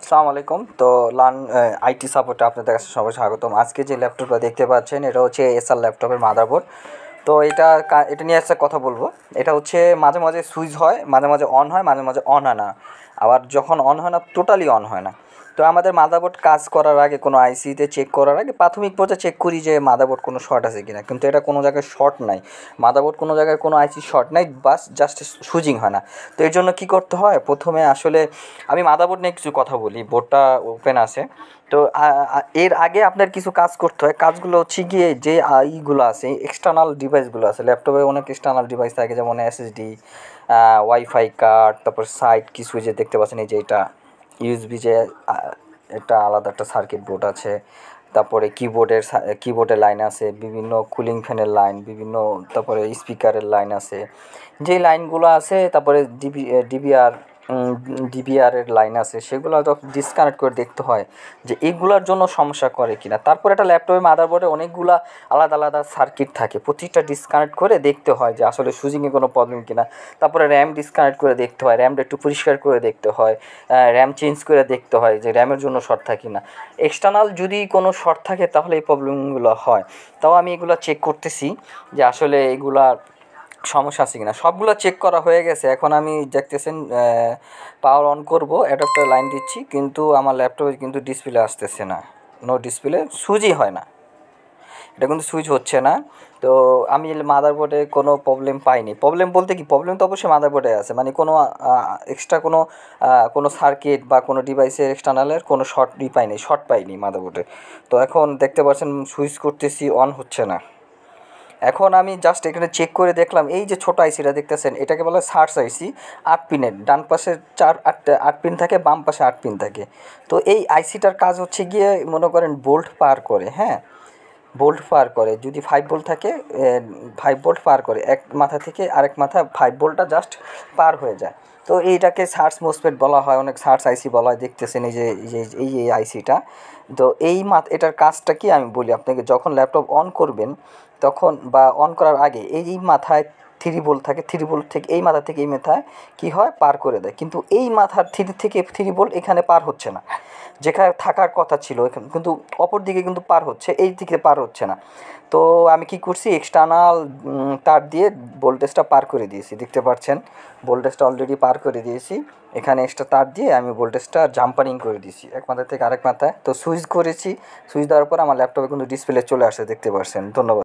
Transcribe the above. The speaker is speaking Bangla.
আসসালামু আলাইকুম। তো লার্ন আইটি সাপোর্টে আপনাদের কাছে সবাই স্বাগতম। আজকে যে ল্যাপটপটা দেখতে পাচ্ছেন এটা হচ্ছে এসার ল্যাপটপের মাদারবোর্ড। তো এটা নিয়ে একটা কথা বলবো। এটা হচ্ছে মাঝে মাঝে সুইচ হয়, মাঝে মাঝে অন হয়, মাঝে মাঝে অন হয় না। আবার যখন অন হয় না টোটালি অন হয় না। তো আমাদের মাদারবোর্ড কাজ করার আগে কোনো আইসিতে চেক করার আগে প্রাথমিক পর্যায়ে চেক করি যে মাদারবোর্ড কোনো শর্ট আছে কিনা, কিন্তু এটা কোনো জায়গায় শর্ট নাই। মাদারবোর্ড কোনো জায়গায় কোনো আইসি শর্ট নাই, বাস জাস্ট সুইচিং হয় না। তো এর জন্য কী করতে হয়, প্রথমে আসলে আমি মাদারবোর্ড নিয়ে কিছু কথা বলি। বোর্ডটা ওপেন আছে। তো এর আগে আপনার কিছু কাজ করতে হয়। কাজগুলো হচ্ছে গিয়ে যে ইগুলো আছে, এক্সটার্নাল ডিভাইসগুলো আছে ল্যাপটপে, অনেক এক্সটার্নাল ডিভাইস থাকে, যেমন এসএসডি, ওয়াইফাই কার্ড, তারপর সাইট কিছু যে দেখতে পাচ্ছেন, এই যে এটা ইউএসবি, যে একটা আলাদা একটা সার্কিট বোর্ড আছে। তারপরে কিবোর্ডের লাইন আছে, বিভিন্ন কুলিং ফ্যানের লাইন, বিভিন্ন তারপরে স্পিকারের লাইন আছে, যেই লাইনগুলো আছে। তারপরে ডিবিআরের লাইন আছে, সেগুলো তো ডিসকানেক্ট করে দেখতে হয় যে এইগুলোর জন্য সমস্যা করে কিনা। তারপর একটা ল্যাপটপের মাদারবোর্ডে অনেকগুলা আলাদা আলাদা সার্কিট থাকে, প্রতিটা ডিসকানেক্ট করে দেখতে হয় যে আসলে সুইচিংয়ে কোনো প্রবলেম কিনা। তারপরে র্যাম ডিসকানেক্ট করে দেখতে হয়, র্যামটা একটু পরিষ্কার করে দেখতে হয়, র্যাম চেঞ্জ করে দেখতে হয় যে র্যামের জন্য শর্ট থাকে না। এক্সটার্নাল যদি কোনো শর্ট থাকে তাহলে এই প্রবলেমগুলো হয়। তাও আমি এগুলো চেক করতেছি যে আসলে এগুলা সমস্যা আছে কিনা। সবগুলো চেক করা হয়ে গেছে। এখন আমি দেখতেছেন পাওয়ার অন করব, অ্যাডাপ্টার লাইন দিচ্ছি, কিন্তু আমার ল্যাপটপে কিন্তু ডিসপ্লে আসতেছে না, নো ডিসপ্লে, সুইচই হয় না, এটা কিন্তু সুইচ হচ্ছে না। তো আমি মাদারবোর্ডে কোনো প্রবলেম পাইনি। প্রবলেম বলতে কি, প্রবলেম তো অবশ্যই মাদারবোর্ডে আছে, মানে কোনো এক্সট্রা কোনো সার্কিট বা কোনো ডিভাইসের এক্সটার্নালের কোনো শর্ট পাইনি মাদারবোর্ডে। তো এখন দেখতে পাচ্ছেন সুইচ করতেছি, অন হচ্ছে না। এখন আমি জাস্ট এখানে চেক করে দেখলাম, এই যে ছোটো আইসিটা দেখতেছেন এটাকে বলা হয় সার্চ আইসি। 8 পিনের, ডান পাশে 8 পিন থাকে, বাম পাশে 8 পিন থাকে। তো এই আইসিটার কাজ হচ্ছে গিয়ে মনে করেন বোল্ট পার করে, হ্যাঁ, বোল্ট পার করে। যদি 5 ভোল্ট থাকে, 5 ভোল্ট পার করে, এক মাথা থেকে আরেক মাথা 5 ভোল্টটা জাস্ট পার হয়ে যায়। তো এইটাকে সার্চ মোসফেট বলা হয়, অনেক সার্চ আইসি বলা হয়। দেখতেছেন এই আইসিটা। তো এটার কাজটা কি আমি বলি আপনাকে। যখন ল্যাপটপ অন করবেন তখন বা অন করার আগে এই মাথায় 3 ভোল্ট থাকে, 3 ভোল্ট থেকে এই মাথা থেকে এই মাথায় কী হয়, পার করে দেয়। কিন্তু এই মাথার 3 ভোল্ট এখানে পার হচ্ছে না, যেখানে থাকার কথা ছিল এখানে, কিন্তু অপর দিকে কিন্তু পার হচ্ছে, এই দিকে পার হচ্ছে না। তো আমি কি করছি, এক্সটার্নাল তার দিয়ে ভোল্টেজটা পার করে দিয়েছি। দেখতে পাচ্ছেন ভোল্টেজটা অলরেডি পার করে দিয়েছি। এখানে এক্সট্রা তার দিয়ে আমি ভোল্টেজটা জাম্পারিং করে দিয়েছি এক মাথা থেকে আরেক মাথায়। তো সুইচ করেছি, সুইচ দেওয়ার পর আমার ল্যাপটপে কিন্তু ডিসপ্লে চলে আসে, দেখতে পাচ্ছেন। ধন্যবাদ।